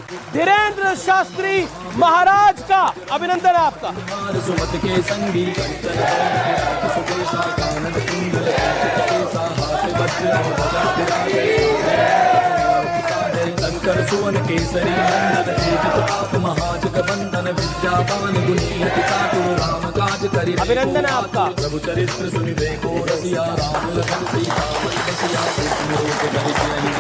धीरेन्द्र शास्त्री महाराज का अभिनंदन है आपका। सुवन केसरी नंदन तेज ताप महाजग बंदन विद्यावान गुणी चातुर राम काज करि। अभिनंदन है आपका। प्रभु चरित्र सुनि देखो रसिया राम लखन सीता बसिया कृष्ण रूप धरि सियहि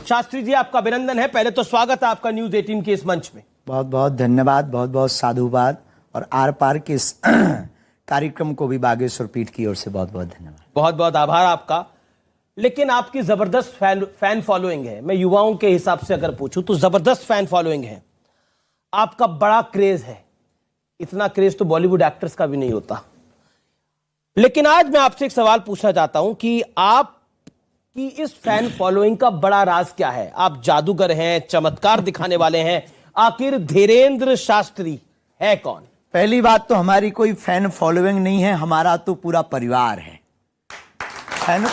शास्त्री जी आपका अभिनंदन है। पहले तो स्वागत है आपका न्यूज 18 के इस मंच में। बहुत बहुत धन्यवाद, बहुत बहुत साधुवाद और आर पार के इस कार्यक्रम को भी बागेश्वर पीठ की ओर से बहुत बहुत धन्यवाद। बहुत बहुत आभार आपका। लेकिन आपकी जबरदस्त फैन फॉलोइंग है। मैं युवाओं के हिसाब से अगर पूछूं तो जबरदस्त फैन फॉलोइंग है। आपका बड़ा क्रेज है। इतना क्रेज तो बॉलीवुड एक्टर्स का भी नहीं होता। लेकिन आज मैं आपसे एक सवाल पूछना चाहता हूं कि आपकी इस फैन फॉलोइंग का बड़ा राज क्या है? आप जादूगर हैं, चमत्कार दिखाने वाले हैं, आखिर धीरेन्द्र शास्त्री है कौन? पहली बात तो हमारी कोई फैन फॉलोइंग नहीं है, हमारा तो पूरा परिवार है। फैन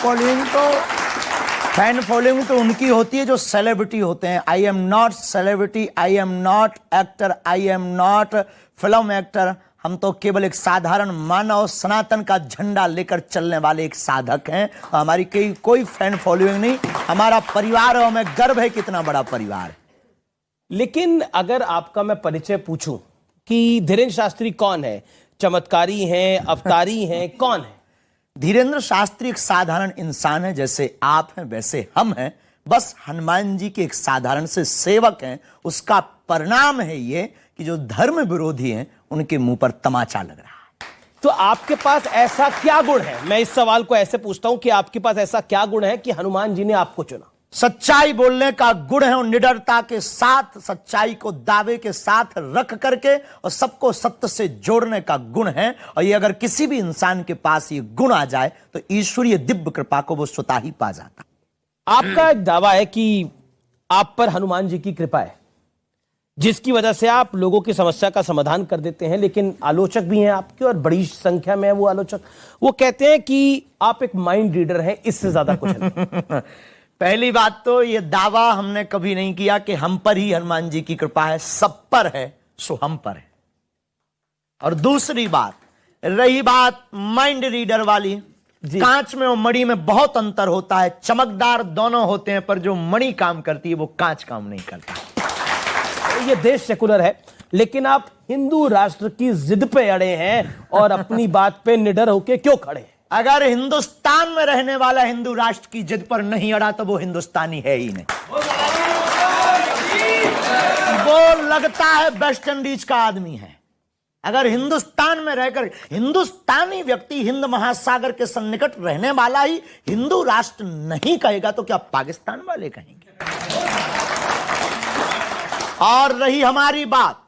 फॉलोइंग तो उनकी होती है जो सेलिब्रिटी होते हैं। I am not celebrity, I am not actor, I am not film actor. हम तो केवल एक साधारण मानव सनातन का झंडा लेकर चलने वाले एक साधक हैं। तो हमारी कोई फैन फॉलोइंग नहीं, हमारा परिवार है। हमें गर्व है कितना बड़ा परिवार है। लेकिन अगर आपका मैं परिचय पूछूं कि धीरेन्द्र शास्त्री कौन है, चमत्कारी हैं, अवतारी हैं, कौन है? धीरेन्द्र शास्त्री एक साधारण इंसान है, जैसे आप हैं वैसे हम हैं। बस हनुमान जी के एक साधारण से सेवक हैं। उसका परिणाम है ये कि जो धर्म विरोधी हैं उनके मुंह पर तमाचा लग रहा है। तो आपके पास ऐसा क्या गुण है? मैं इस सवाल को ऐसे पूछता हूं कि आपके पास ऐसा क्या गुण है कि हनुमान जी ने आपको चुना? सच्चाई बोलने का गुण है और निडरता के साथ सच्चाई को दावे के साथ रख करके और सबको सत्य से जोड़ने का गुण है। और ये अगर किसी भी इंसान के पास ये गुण आ जाए तो ईश्वरीय दिव्य कृपा को वो स्वतः ही पा जाता। आपका एक दावा है कि आप पर हनुमान जी की कृपा है, जिसकी वजह से आप लोगों की समस्या का समाधान कर देते हैं। लेकिन आलोचक भी हैं आपके और बड़ी संख्या में है वो आलोचक। वो कहते हैं कि आप एक माइंड रीडर हैं, इससे ज्यादा कुछ नहीं। पहली बात तो ये दावा हमने कभी नहीं किया कि हम पर ही हनुमान जी की कृपा है। सब पर है सो हम पर है। और दूसरी बात, रही बात माइंड रीडर वाली, कांच में और मणि में बहुत अंतर होता है। चमकदार दोनों होते हैं पर जो मणि काम करती है वो कांच काम नहीं करता। ये देश सेकुलर है, लेकिन आप हिंदू राष्ट्र की जिद पे अड़े हैं और अपनी बात पे निडर होके क्यों खड़े हैं? अगर हिंदुस्तान में रहने वाला हिंदू राष्ट्र की जिद पर नहीं अड़ा तो वो हिंदुस्तानी है ही नहीं। वो लगता है वेस्ट इंडीज का आदमी है। अगर हिंदुस्तान में रहकर हिंदुस्तानी व्यक्ति हिंद महासागर के सन्निकट रहने वाला ही हिंदू राष्ट्र नहीं कहेगा तो क्या पाकिस्तान वाले कहेंगे? और रही हमारी बात,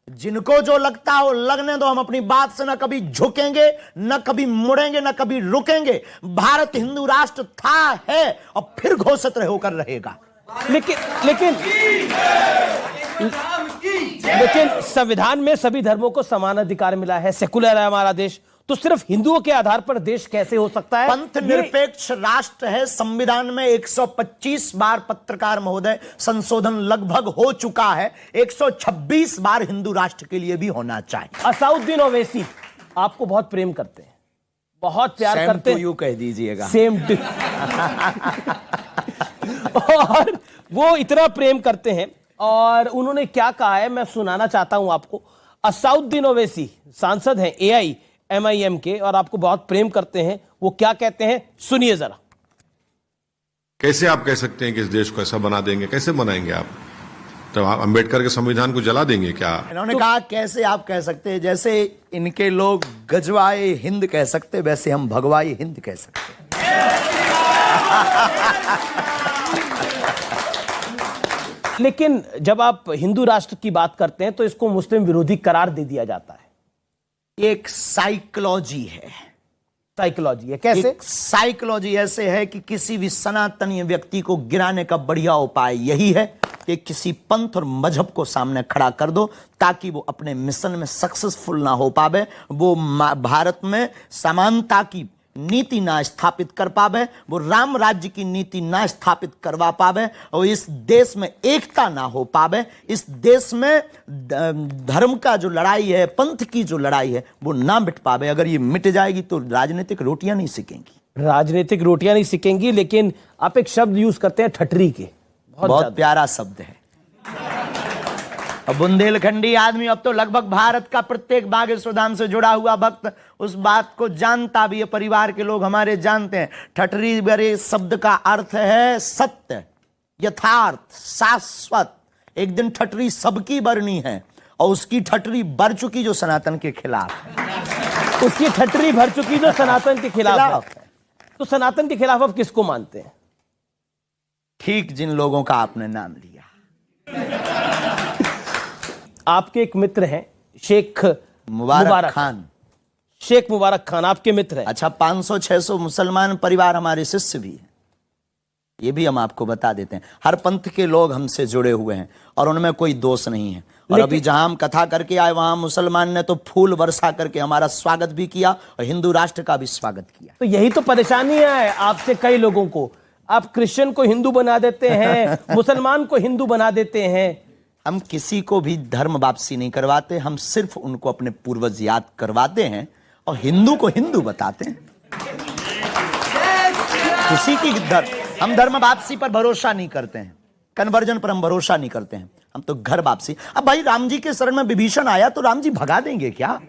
जिनको जो लगता हो लगने दो। हम अपनी बात से न कभी झुकेंगे, न कभी मुड़ेंगे, न कभी रुकेंगे। भारत हिंदू राष्ट्र था, है और फिर घोषित होकर रहेगा। लेकिन संविधान में सभी धर्मों को समान अधिकार मिला है। सेकुलर है हमारा देश, तो सिर्फ हिंदुओं के आधार पर देश कैसे हो सकता है? पंथ निरपेक्ष राष्ट्र है। संविधान में 125 बार पत्रकार महोदय संशोधन लगभग हो चुका है। 126 बार हिंदू राष्ट्र के लिए भी होना चाहिए। असाउद्दीन ओवैसी आपको बहुत प्रेम करते हैं, बहुत प्यार करते हैं। यू कह दीजिएगा। Same to. और वो इतना प्रेम करते हैं और उन्होंने क्या कहा है मैं सुनाना चाहता हूं आपको। असाउद्दीन ओवैसी सांसद हैं AIMIM के और आपको बहुत प्रेम करते हैं। वो क्या कहते हैं सुनिए जरा। कैसे आप कह सकते हैं कि इस देश को ऐसा बना देंगे? कैसे बनाएंगे आप? तो आप अंबेडकर के संविधान को जला देंगे क्या? इन्होंने कहा कैसे आप कह सकते हैं, जैसे इनके लोग गजवाए हिंद कह सकते वैसे हम भगवाए हिंद कह सकते। लेकिन जब आप हिंदू राष्ट्र की बात करते हैं तो इसको मुस्लिम विरोधी करार दे दिया जाता है। एक साइकोलॉजी है। साइकोलॉजी है कैसे? साइकोलॉजी ऐसे है कि किसी भी सनातनी व्यक्ति को गिराने का बढ़िया उपाय यही है कि किसी पंथ और मजहब को सामने खड़ा कर दो ताकि वो अपने मिशन में सक्सेसफुल ना हो पावे। वो भारत में समानता की नीति ना स्थापित कर पावे, वो राम राज्य की नीति ना स्थापित करवा पावे, और इस देश में एकता ना हो पावे, इस देश में धर्म का जो लड़ाई है, पंथ की जो लड़ाई है, वो ना मिट पावे। अगर ये मिट जाएगी तो राजनीतिक रोटियां नहीं सिकेंगी। राजनीतिक रोटियां नहीं सिकेंगी। लेकिन आप एक शब्द यूज करते हैं ठटरी के, बहुत प्यारा शब्द है। अब बुंदेलखंडी आदमी अब तो लगभग भारत का प्रत्येक बागेश्वर धाम से जुड़ा हुआ भक्त उस बात को जानता भी है, परिवार के लोग हमारे जानते हैं। ठटरी बरे शब्द का अर्थ है सत्य, यथार्थ, शाश्वत। एक दिन ठटरी सबकी बरनी है, और उसकी ठटरी भर चुकी जो सनातन के खिलाफ है। उसकी ठटरी भर चुकी जो सनातन के खिलाफ है। तो सनातन के खिलाफ आप किसको मानते हैं? ठीक जिन लोगों का आपने नाम लिया। आपके एक मित्र हैं शेख मुबारक खान। शेख मुबारक खान आपके मित्र हैं। अच्छा, 500-600 मुसलमान परिवार हमारे शिष्य भी हैं, ये भी हम आपको बता देते हैं। हर पंथ के लोग हमसे जुड़े हुए हैं और उनमें कोई दोष नहीं है। और अभी जहां हम कथा करके आए वहां मुसलमान ने तो फूल वर्षा करके हमारा स्वागत भी किया और हिंदू राष्ट्र का भी स्वागत किया। तो यही तो परेशानी है आपसे कई लोगों को। आप क्रिश्चियन को हिंदू बना देते हैं, मुसलमान को हिंदू बना देते हैं। हम किसी को भी धर्म वापसी नहीं करवाते, हम सिर्फ उनको अपने पूर्वज याद करवाते हैं और हिंदू को हिंदू बताते हैं। किसी की हम धर्म वापसी पर भरोसा नहीं करते हैं, कन्वर्जन पर हम भरोसा नहीं करते हैं, हम तो घर वापसी। अब भाई राम जी के शरण में विभीषण आया तो राम जी भगा देंगे क्या?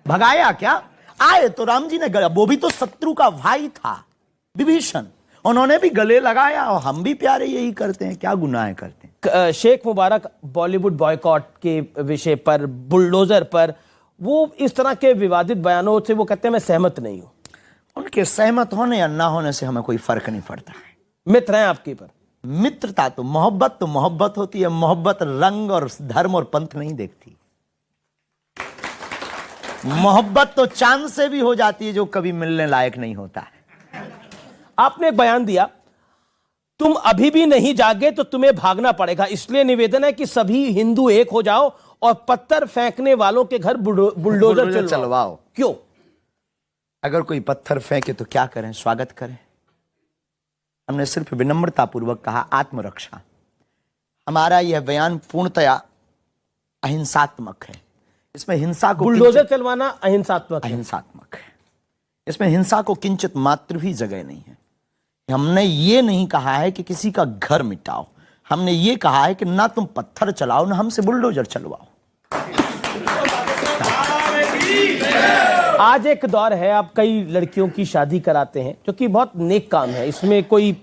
भगाया क्या? आए तो राम जी ने, वो भी तो शत्रु का भाई था विभीषण, उन्होंने भी गले लगाया। और हम भी प्यारे यही करते हैं, क्या गुनाह करते हैं। शेख मुबारक बॉलीवुड बॉयकॉट के विषय पर, बुलडोजर पर, वो इस तरह के विवादित बयानों से वो कहते हैं मैं सहमत नहीं हूं। उनके सहमत होने या ना होने से हमें कोई फर्क नहीं पड़ता है। मित्र हैं आपके पर। मित्रता तो मोहब्बत होती है। मोहब्बत रंग और धर्म और पंथ नहीं देखती। मोहब्बत तो चांद से भी हो जाती है जो कभी मिलने लायक नहीं होता है। आपने एक बयान दिया, तुम अभी भी नहीं जागे तो तुम्हें भागना पड़ेगा, इसलिए निवेदन है कि सभी हिंदू एक हो जाओ और पत्थर फेंकने वालों के घर बुलडोजर चलवाओ। क्यों? अगर कोई पत्थर फेंके तो क्या करें? स्वागत करें। हमने सिर्फ विनम्रता पूर्वक कहा आत्मरक्षा। हमारा यह बयान पूर्णतया अहिंसात्मक है। इसमें हिंसा को, बुलडोजर चलवाना अहिंसात्मक है। इसमें हिंसा को किंचित मात्र भी जगह नहीं है। हमने ये नहीं कहा है कि किसी का घर मिटाओ, हमने ये कहा है कि ना तुम पत्थर चलाओ ना हमसे बुलडोजर चलवाओ। आज एक दौर है, आप कई लड़कियों की शादी कराते हैं, जो कि बहुत नेक काम है, इसमें कोई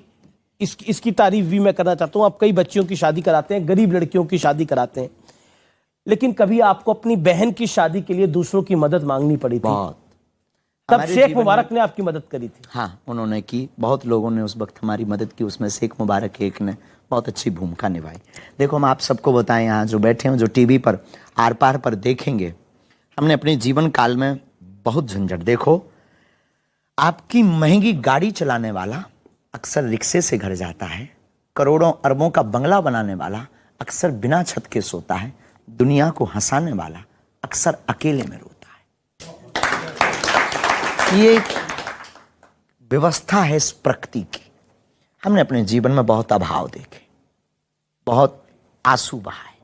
इसकी तारीफ भी मैं करना चाहता हूं। आप कई बच्चियों की शादी कराते हैं, गरीब लड़कियों की शादी कराते हैं, लेकिन कभी आपको अपनी बहन की शादी के लिए दूसरों की मदद मांगनी पड़ी थी? बहुत। तब शेख मुबारक ने आपकी मदद करी थी? हाँ, उन्होंने की। बहुत लोगों ने उस वक्त हमारी मदद की, उसमें शेख मुबारक एक ने बहुत अच्छी भूमिका निभाई। देखो, हम आप सबको बताएं, यहाँ जो बैठे हैं, जो टीवी पर आर पार पर देखेंगे, हमने अपने जीवन काल में बहुत झंझट। देखो, आपकी महंगी गाड़ी चलाने वाला अक्सर रिक्शे से घर जाता है, करोड़ों अरबों का बंगला बनाने वाला अक्सर बिना छत के सोता है, दुनिया को हंसाने वाला अक्सर अकेले में रोता है। ये एक व्यवस्था है इस प्रकृति की। हमने अपने जीवन में बहुत अभाव देखे, बहुत आंसू बहाए,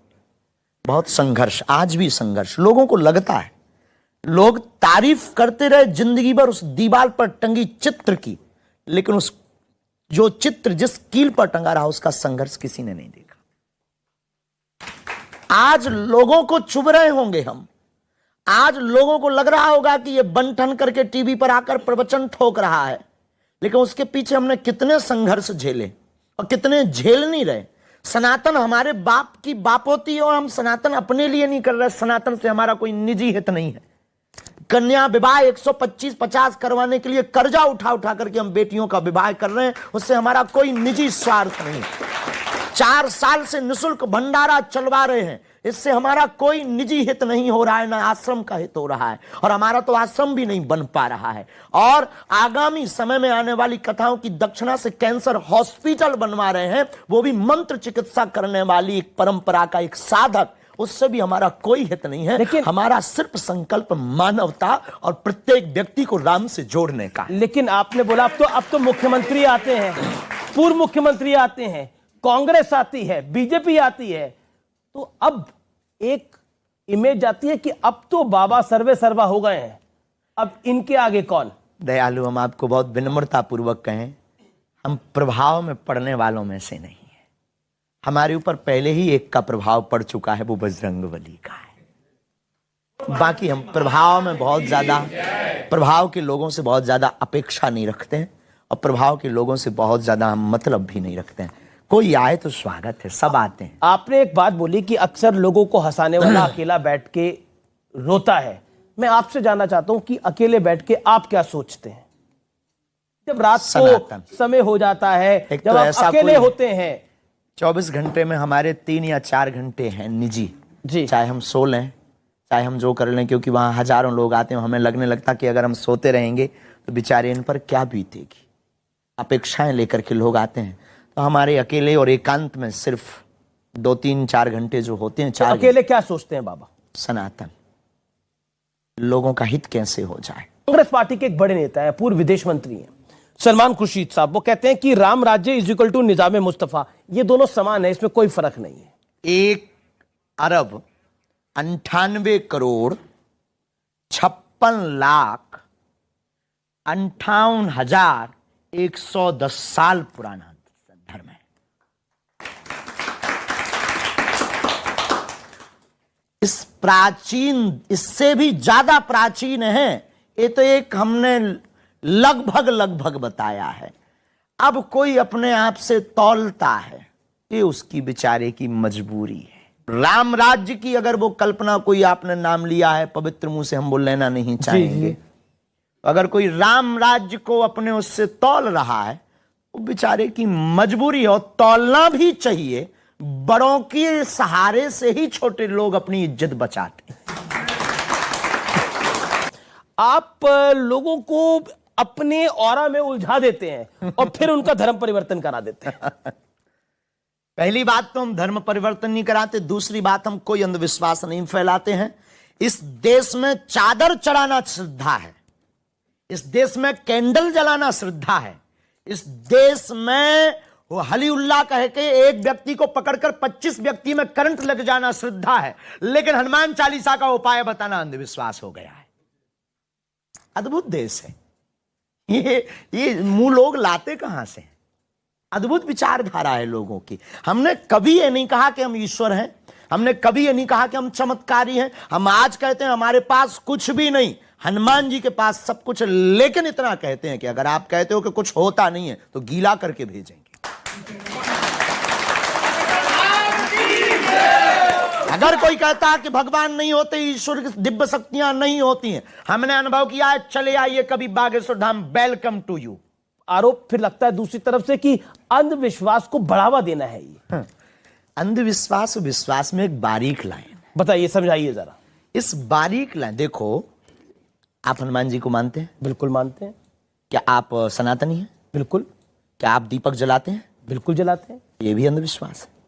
बहुत संघर्ष, आज भी संघर्ष। लोगों को लगता है, लोग तारीफ करते रहे जिंदगी भर उस दीवार पर टंगी चित्र की, लेकिन उस जो चित्र जिस कील पर टंगा रहा उसका संघर्ष किसी ने नहीं देखा। आज लोगों को चुभ रहे होंगे हम, आज लोगों को लग रहा होगा कि ये बन ठन करके टीवी पर आकर प्रवचन ठोक रहा है, लेकिन उसके पीछे हमने कितने संघर्ष झेले और कितने झेल नहीं रहे। सनातन हमारे बाप की बाप होती है और हम सनातन अपने लिए नहीं कर रहे। सनातन से हमारा कोई निजी हित नहीं है। कन्या विवाह 125-50 करवाने के लिए कर्जा उठा उठा करके हम बेटियों का विवाह कर रहे हैं, उससे हमारा कोई निजी स्वार्थ नहीं। 4 साल से निःशुल्क भंडारा चलवा रहे हैं, इससे हमारा कोई निजी हित नहीं हो रहा है, ना आश्रम का हित हो रहा है, और हमारा तो आश्रम भी नहीं बन पा रहा है। और आगामी समय में आने वाली कथाओं की दक्षिणा से कैंसर हॉस्पिटल बनवा रहे हैं, वो भी मंत्र चिकित्सा करने वाली एक परंपरा का एक साधक उससे भी हमारा कोई हित नहीं है। लेकिन हमारा सिर्फ संकल्प मानवता और प्रत्येक व्यक्ति को राम से जोड़ने का है। लेकिन आपने बोला अब तो मुख्यमंत्री आते हैं, पूर्व मुख्यमंत्री आते हैं, कांग्रेस आती है, बीजेपी आती है, तो अब एक इमेज आती है कि अब तो बाबा सर्वे सर्वा हो गए हैं, अब इनके आगे कौन? दयालु, हम आपको बहुत विनम्रता पूर्वक कहें, हम प्रभाव में पड़ने वालों में से नहीं है। हमारे ऊपर पहले ही एक का प्रभाव पड़ चुका है, वो बजरंगबली का है। बाकी हम प्रभाव में बहुत ज्यादा, प्रभाव के लोगों से बहुत ज्यादा अपेक्षा नहीं रखते हैं और प्रभाव के लोगों से बहुत ज्यादा हम मतलब भी नहीं रखते हैं। कोई आए तो स्वागत है, सब आते हैं। आपने एक बात बोली कि अक्सर लोगों को हंसाने वाला अकेला बैठ के रोता है। मैं आपसे जानना चाहता हूं कि अकेले बैठ के आप क्या सोचते हैं जब रात सनातन को समय हो जाता है, एक जब तो आप ऐसा अकेले कोई- होते हैं? 24 घंटे में हमारे 3 या 4 घंटे हैं निजी, जी। चाहे हम सो लें, चाहे हम जो कर लें, क्योंकि वहां हजारों लोग आते हैं। हमें लगने लगता कि अगर हम सोते रहेंगे तो बेचारे इन पर क्या बीतेगी। अपेक्षाएं लेकर के लोग आते हैं, तो हमारे अकेले और एकांत में सिर्फ 2-3-4 घंटे जो होते हैं, तो 4 अकेले क्या सोचते हैं बाबा? सनातन, लोगों का हित कैसे हो जाए। कांग्रेस पार्टी के एक बड़े नेता हैं, पूर्व विदेश मंत्री हैं, सलमान खुर्शीद साहब, वो कहते हैं कि राम राज्य इज इक्वल टू निजाम मुस्तफा, ये दोनों समान है, इसमें कोई फर्क नहीं है। 1,58,58,110 साल पुराना धर्म है। इस प्राचीन, इससे भी ज्यादा प्राचीन है। ये तो एक हमने लगभग बताया है। अब कोई अपने आप से तौलता है, ये उसकी बेचारे की मजबूरी है। राम राज्य की अगर वो कल्पना कोई आपने नाम लिया है, पवित्र मुंह से हम वो लेना नहीं चाहेंगे। अगर कोई राम राज्य को अपने उससे तौल रहा है, वो बेचारे की मजबूरी है। और तौलना भी चाहिए, बड़ों के सहारे से ही छोटे लोग अपनी इज्जत बचाते हैं। आप लोगों को अपने ऑरा में उलझा देते हैं और फिर उनका धर्म परिवर्तन करा देते हैं। पहली बात तो हम धर्म परिवर्तन नहीं कराते, दूसरी बात हम कोई अंधविश्वास नहीं फैलाते हैं। इस देश में चादर चढ़ाना श्रद्धा है, इस देश में कैंडल जलाना श्रद्धा है, इस देश में वो हली उल्लाह कह के एक व्यक्ति को पकड़कर 25 व्यक्ति में करंट लग जाना श्रद्धा है। लेकिन हनुमान चालीसा का उपाय बताना अंधविश्वास हो गया है। अद्भुत देश है ये मुंह लोग लाते कहां से? अद्भुत विचारधारा है लोगों की। हमने कभी ये नहीं कहा कि हम ईश्वर हैं, हमने कभी ये नहीं कहा कि हम चमत्कारी हैं। हम आज कहते हैं हमारे पास कुछ भी नहीं, हनुमान जी के पास सब कुछ है। लेकिन इतना कहते हैं कि अगर आप कहते हो कि कुछ होता नहीं है तो गीला करके भेजेंगे। अगर कोई कहता है कि भगवान नहीं होते, ईश्वर की दिव्य शक्तियां नहीं होती हैं, हमने अनुभव किया है। चले आइए कभी Bageshwar Dham, welcome to you. आरोप फिर लगता है दूसरी तरफ से कि अंधविश्वास को बढ़ावा देना है ये। अंधविश्वास और विश्वास में एक बारीक लाइन, बताइए, समझाइए जरा। इस बारीक लाइन देखो, आप हनुमान जी को मानते हैं? बिल्कुल मानते हैं। क्या आप सनातनी हैं? बिल्कुल। क्या आप दीपक जलाते हैं? बिल्कुल जलाते हैं। ये भी अंधविश्वास है।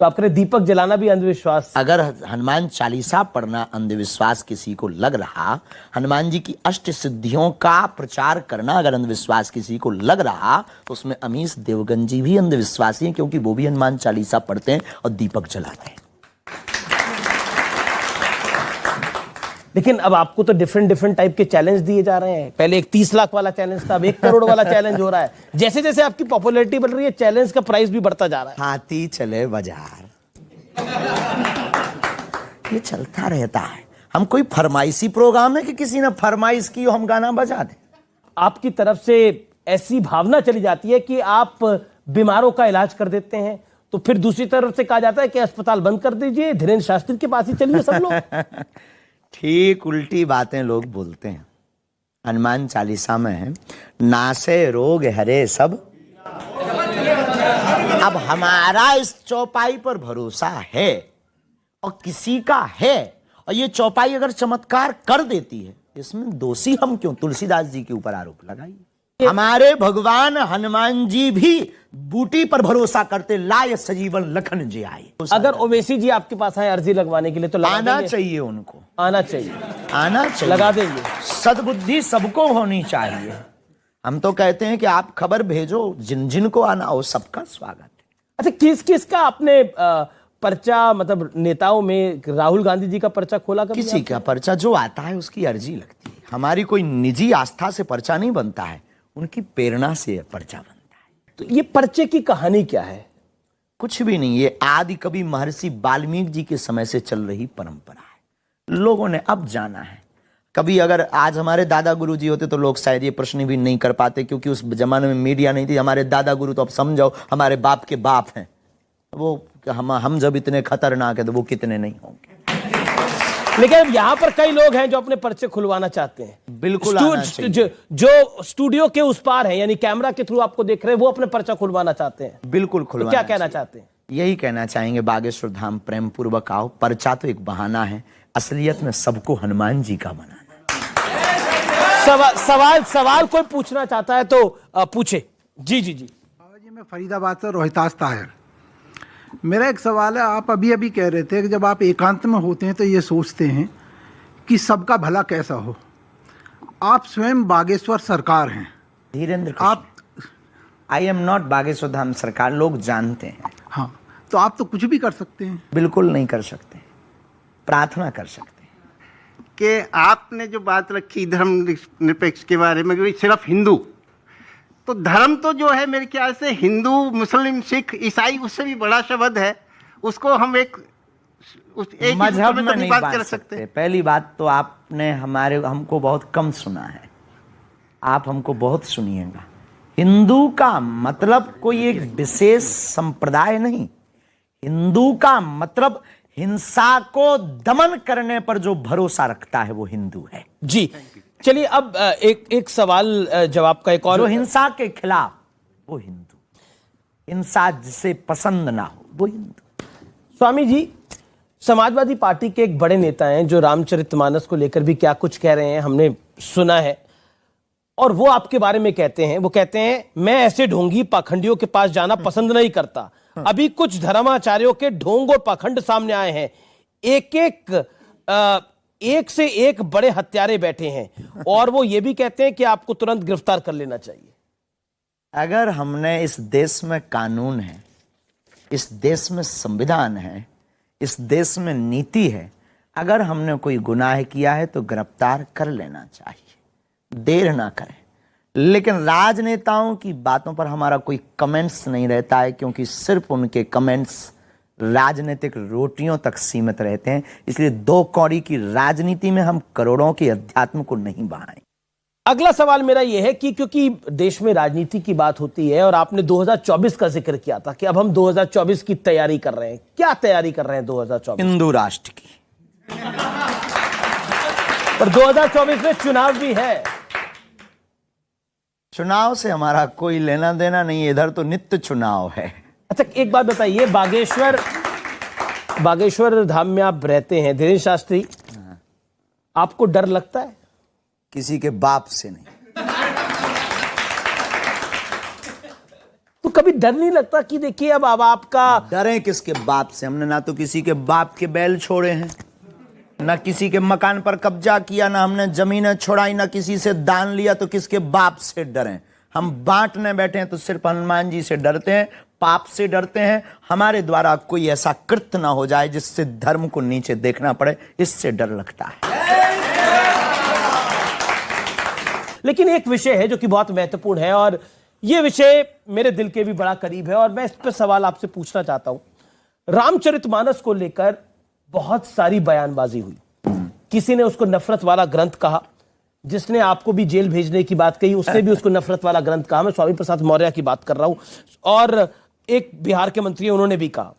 तो आप कह रहे दीपक जलाना भी अंधविश्वास? अगर हनुमान चालीसा पढ़ना अंधविश्वास किसी को लग रहा, हनुमान जी की अष्ट सिद्धियों का प्रचार करना अगर अंधविश्वास किसी को लग रहा, तो उसमें अमीश देवगन जी भी अंधविश्वासी हैं, क्योंकि वो भी हनुमान चालीसा पढ़ते हैं और दीपक जलाते हैं। लेकिन अब आपको तो डिफरेंट टाइप के चैलेंज दिए जा रहे हैं। पहले एक 30 लाख वाला चैलेंज था, अब 1 करोड़ वाला चैलेंज हो रहा है। जैसे जैसे आपकी पॉपुलैरिटी बढ़ रही है, चैलेंज का प्राइस भी बढ़ता जा रहा है। हाथी चले बाजार, ये चलता रहता है। हम कोई फरमाइशी प्रोग्राम है कि किसी ने फरमाइश की हम गाना बजा दें? आपकी तरफ से ऐसी भावना चली जाती है कि आप बीमारों का इलाज कर देते हैं, तो फिर दूसरी तरफ से कहा जाता है कि अस्पताल बंद कर दीजिए, धीरेन्द्र शास्त्री के पास ही चलिए सब लोग। ठीक उल्टी बातें लोग बोलते हैं। हनुमान चालीसा में है, नासे रोग हरे सब। अब हमारा इस चौपाई पर भरोसा है और किसी का है, और ये चौपाई अगर चमत्कार कर देती है, इसमें दोषी हम क्यों? तुलसीदास जी के ऊपर आरोप लगाइए। हमारे भगवान हनुमान जी भी बूटी पर भरोसा करते, लाय सजीवन लखन जी आए। अगर ओवैसी जी आपके पास आए अर्जी लगवाने के लिए तो लगा आना देंगे? चाहिए उनको, आना चाहिए, आना चाहिए, लगा देंगे। सद्बुद्धि सबको होनी चाहिए। हम तो कहते हैं कि आप खबर भेजो, जिन जिन को आना हो सबका स्वागत है। अच्छा, किस किस का आपने पर्चा, मतलब नेताओं में राहुल गांधी जी का पर्चा खोला कभी? किसी का पर्चा जो आता है उसकी अर्जी लगती है। हमारी कोई निजी आस्था से पर्चा नहीं बनता है, उनकी प्रेरणा से पर्चा बनता है। तो ये पर्चे की कहानी क्या है? कुछ भी नहीं, ये आदि कवि महर्षि वाल्मीकि जी के समय से चल रही परंपरा है। लोगों ने अब जाना है। कभी अगर आज हमारे दादा गुरु जी होते तो लोग शायद ये प्रश्न भी नहीं कर पाते, क्योंकि उस जमाने में मीडिया नहीं थी। हमारे दादा गुरु तो अब समझो हमारे बाप के बाप हैं। वो हम जब इतने खतरनाक है तो वो कितने नहीं होंगे। लेकिन अब यहाँ पर कई लोग हैं जो अपने पर्चे खुलवाना चाहते हैं। बिल्कुल आना चाहिए। जो स्टूडियो के उस पार है, यानी कैमरा के थ्रू आपको देख रहे हैं, वो अपने पर्चा खुलवाना चाहते हैं। बिल्कुल तो खुलवाना क्या कहना चाहिए। चाहते हैं? यही कहना चाहेंगे, बागेश्वर धाम प्रेम पूर्वक आओ। पर्चा तो एक बहाना है, असलियत में सबको हनुमान जी का बनाना। सवाल कोई पूछना चाहता है तो पूछे। जी जी जी। बाबा जी, मैं फरीदाबाद से रोहितास ताहिर। मेरा एक सवाल है, आप अभी अभी कह रहे थे कि जब आप एकांत में होते हैं तो ये सोचते हैं कि सबका भला कैसा हो। आप स्वयं बागेश्वर सरकार हैं। धीरेन्द्र, आप I am not Bageshwar Dham सरकार, लोग जानते हैं। हाँ, तो आप तो कुछ भी कर सकते हैं। बिल्कुल नहीं कर सकते, प्रार्थना कर सकते हैं। कि आपने जो बात रखी धर्म निरपेक्ष के बारे में कि सिर्फ हिंदू, तो धर्म तो जो है मेरे ख्याल से हिंदू, मुस्लिम, सिख, ईसाई, उससे भी बड़ा शब्द है। उसको हम एक मजहब में तो नहीं बात बांट कर सकते। पहली बात तो आपने हमको बहुत कम सुना है, आप हमको बहुत सुनिएगा। हिंदू का मतलब कोई एक विशेष संप्रदाय नहीं। हिंदू का मतलब हिंसा को दमन करने पर जो भरोसा रखता है वो हिंदू है। जी चलिए, अब एक सवाल जवाब का एक और। जो हिंसा के खिलाफ वो हिंदू, हिंसा जिसे पसंद ना हो वो हिंदू। स्वामी जी, समाजवादी पार्टी के एक बड़े नेता हैं जो रामचरितमानस को लेकर भी क्या कुछ कह रहे हैं, हमने सुना है। और वो आपके बारे में कहते हैं, वो कहते हैं मैं ऐसे ढोंगी पाखंडियों के पास जाना पसंद नहीं करता। अभी कुछ धर्माचार्यों के ढोंग और पाखंड सामने आए हैं, एक से एक बड़े हत्यारे बैठे हैं। और वो ये भी कहते हैं कि आपको तुरंत गिरफ्तार कर लेना चाहिए। अगर हमने, इस देश में कानून है, इस देश में संविधान है, इस देश में नीति है, अगर हमने कोई गुनाह किया है तो गिरफ्तार कर लेना चाहिए, देर ना करें। लेकिन राजनेताओं की बातों पर हमारा कोई कमेंट्स नहीं रहता है, क्योंकि सिर्फ उनके कमेंट्स राजनीतिक रोटियों तक सीमित रहते हैं। इसलिए दो कौड़ी की राजनीति में हम करोड़ों के अध्यात्म को नहीं बढ़ाएं। अगला सवाल मेरा यह है कि क्योंकि देश में राजनीति की बात होती है और आपने 2024 का जिक्र किया था कि अब हम 2024 की तैयारी कर रहे हैं, क्या तैयारी कर रहे हैं 2024? हिंदू राष्ट्र की। पर 2024 में चुनाव भी है। चुनाव से हमारा कोई लेना देना नहीं है, इधर तो नित्य चुनाव है। अच्छा, एक बात बताइए, बागेश्वर धाम में आप रहते हैं, धीरेन्द्र शास्त्री, आपको डर लगता है? किसी के बाप से नहीं। तो कभी डर नहीं लगता कि देखिए अब आपका डरे किसके बाप से? हमने ना तो किसी के बाप के बैल छोड़े हैं, ना किसी के मकान पर कब्जा किया, ना हमने जमीनें छोड़ाई, ना किसी से दान लिया, तो किसके बाप से डरें? हम बांटने बैठे हैं तो सिर्फ हनुमान जी से डरते हैं, पाप से डरते हैं। हमारे द्वारा कोई ऐसा कृत्य ना हो जाए जिससे धर्म को नीचे देखना पड़े, इससे डर लगता है। लेकिन एक विषय है जो कि बहुत महत्वपूर्ण है और यह विषय मेरे दिल के भी बड़ा करीब है और मैं इस पर सवाल आपसे पूछना चाहता हूं। रामचरितमानस को लेकर बहुत सारी बयानबाजी हुई। किसी ने उसको नफरत वाला ग्रंथ कहा, जिसने आपको भी जेल भेजने की बात कही उसने भी उसको नफरत वाला ग्रंथ कहा। मैं स्वामी प्रसाद मौर्य की बात कर रहा हूं। और एक बिहार के मंत्री उन्होंने भी कहा।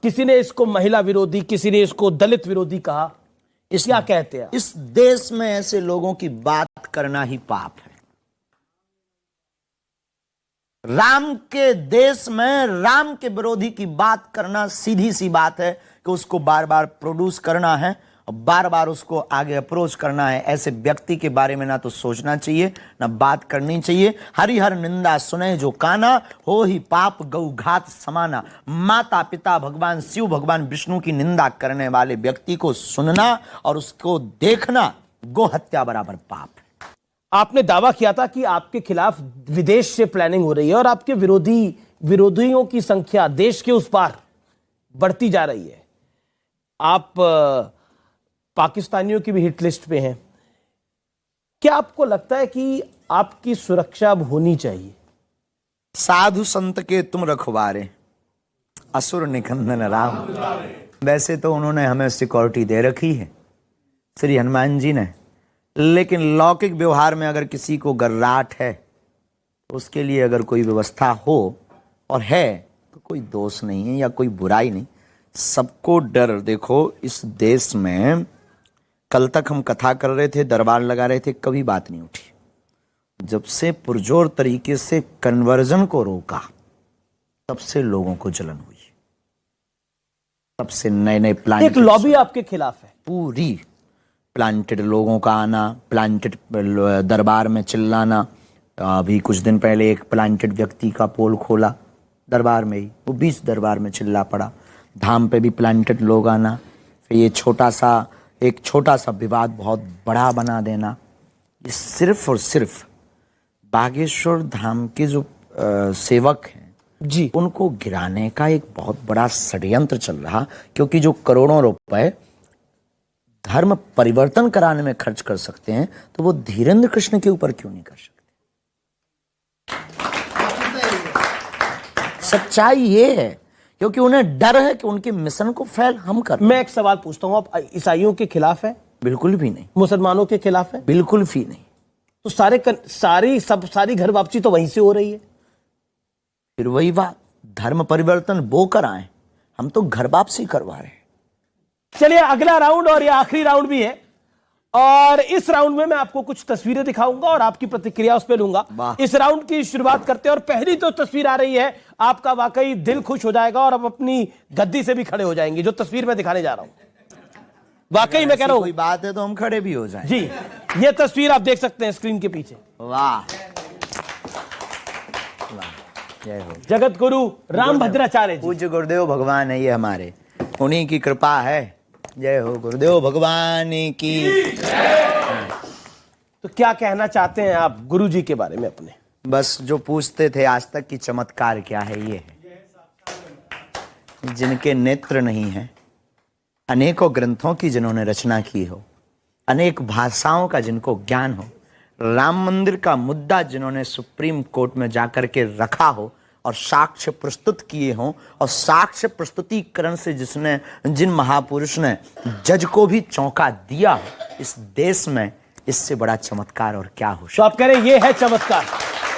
किसी ने इसको महिला विरोधी, किसी ने इसको दलित विरोधी कहा। क्या कहते हैं? इस देश में ऐसे लोगों की बात करना ही पाप है। राम के देश में राम के विरोधी की बात करना सीधी सी बात है कि उसको बार बार प्रोड्यूस करना है बार बार उसको आगे अप्रोच करना है, ऐसे व्यक्ति के बारे में ना तो सोचना चाहिए ना बात करनी चाहिए। हरिहर निंदा सुने जो काना, हो ही पाप गौ घात समाना। माता पिता भगवान शिव भगवान विष्णु की निंदा करने वाले व्यक्ति को सुनना और उसको देखना गो हत्या बराबर पाप है। आपने दावा किया था कि आपके खिलाफ विदेश से प्लानिंग हो रही है और आपके विरोधियों की संख्या देश के उस पार बढ़ती जा रही है। आप पाकिस्तानियों की भी हिट लिस्ट पे हैं। क्या आपको लगता है कि आपकी सुरक्षा अब होनी चाहिए? साधु संत के तुम रखवारे, असुर निकंदन राम। वैसे तो उन्होंने हमें सिक्योरिटी दे रखी है श्री हनुमान जी ने, लेकिन लौकिक व्यवहार में अगर किसी को गर्राट है तो उसके लिए अगर कोई व्यवस्था हो और है तो कोई दोष नहीं है या कोई बुराई नहीं। सबको डर, देखो इस देश में कल तक हम कथा कर रहे थे, दरबार लगा रहे थे, कभी बात नहीं उठी। जब से पुरजोर तरीके से कन्वर्जन को रोका तब से लोगों को जलन हुई, तब से नए नए प्लान, एक लॉबी आपके खिलाफ है। पूरी प्लांटेड लोगों का आना, प्लांटेड दरबार में चिल्लाना। अभी कुछ दिन पहले एक प्लांटेड व्यक्ति का पोल खोला दरबार में ही, वो 20 दरबार में चिल्ला पड़ा। धाम पे भी प्लांटेड लोग आना, फिर ये एक छोटा सा विवाद बहुत बड़ा बना देना। ये सिर्फ और सिर्फ बागेश्वर धाम के जो सेवक हैं जी, उनको गिराने का एक बहुत बड़ा षड्यंत्र चल रहा, क्योंकि जो करोड़ों रुपए धर्म परिवर्तन कराने में खर्च कर सकते हैं तो वो धीरेन्द्र कृष्ण के ऊपर क्यों नहीं कर सकते? सच्चाई ये है, क्योंकि उन्हें डर है कि उनके मिशन को फेल हम कर। मैं एक सवाल पूछता हूं, आप ईसाइयों के खिलाफ है? बिल्कुल भी नहीं। मुसलमानों के खिलाफ है? बिल्कुल भी नहीं। तो सारी घर वापसी तो वहीं से हो रही है। फिर वही बात, धर्म परिवर्तन वो कराएं, हम तो घर वापसी करवा रहे हैं। चलिए अगला राउंड, और ये आखिरी राउंड भी है, और इस राउंड में मैं आपको कुछ तस्वीरें दिखाऊंगा और आपकी प्रतिक्रिया उस पर लूंगा। इस राउंड की शुरुआत करते हैं और पहली तो तस्वीर आ रही है, आपका वाकई दिल खुश हो जाएगा और आप अपनी गद्दी से भी खड़े हो जाएंगे। जो तस्वीर मैं दिखाने जा रहा हूं, वाकई मैं कह रहा हूं, कोई बात है तो हम खड़े भी हो जाएं। जी, ये तस्वीर आप देख सकते हैं स्क्रीन के पीछे। वाह, जय हो। जगत गुरु राम भद्राचार्य जी, पूज्य गुरुदेव भगवान है ये हमारे, उन्हीं की कृपा है। जय हो गुरुदेव भगवान की। तो क्या कहना चाहते हैं आप गुरु जी के बारे में अपने? बस जो पूछते थे आज तक कि चमत्कार क्या है, ये है जिनके नेत्र नहीं है, अनेकों ग्रंथों की जिन्होंने रचना की हो, अनेक भाषाओं का जिनको ज्ञान हो, राम मंदिर का मुद्दा जिन्होंने सुप्रीम कोर्ट में जाकर के रखा हो और साक्ष्य प्रस्तुत किए हों, और साक्ष्य प्रस्तुतिकरण से जिन महापुरुष ने जज को भी चौंका दिया हो इस देश में, इससे बड़ा चमत्कार और क्या हो। तो आप कह रहे हैं ये है चमत्कार?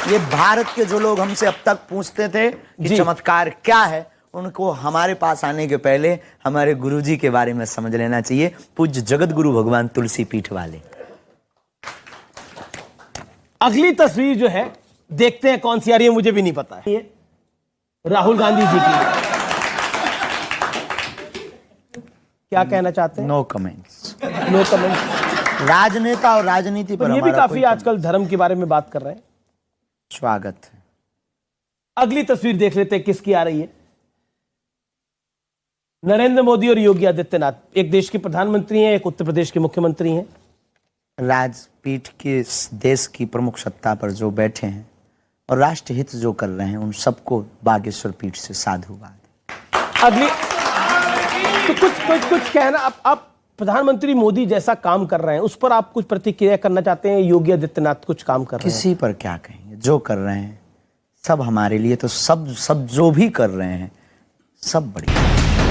ये भारत के जो लोग हमसे अब तक पूछते थे कि चमत्कार क्या है, उनको हमारे पास आने के पहले हमारे गुरुजी के बारे में समझ लेना चाहिए, पूज्य जगत गुरु भगवान तुलसी पीठ वाले। अगली तस्वीर जो है देखते हैं कौन सी आ रही है, मुझे भी नहीं पता है। ये राहुल गांधी जी की, क्या कहना चाहते हैं? No comments. No comments. राजनेता और राजनीति पर ये भी हमारा काफी कोई आजकल धर्म के बारे में बात कर रहे हैं। स्वागत है। अगली तस्वीर देख लेते हैं किसकी आ रही है। नरेंद्र मोदी और योगी आदित्यनाथ, एक देश के प्रधानमंत्री हैं, एक उत्तर प्रदेश के मुख्यमंत्री हैं। राजपीठ के इस देश की प्रमुख सत्ता पर जो बैठे हैं और राष्ट्र हित जो कर रहे हैं, उन सबको बागेश्वर पीठ से साधुवाद। अगली तो कुछ कहना, आप प्रधानमंत्री मोदी जैसा काम कर रहे हैं, उस पर आप कुछ प्रतिक्रिया करना चाहते हैं? योगी आदित्यनाथ कुछ काम कर रहे हैं, किसी पर क्या कहेंगे? जो कर रहे हैं सब हमारे लिए, तो सब जो भी कर रहे हैं सब बढ़िया।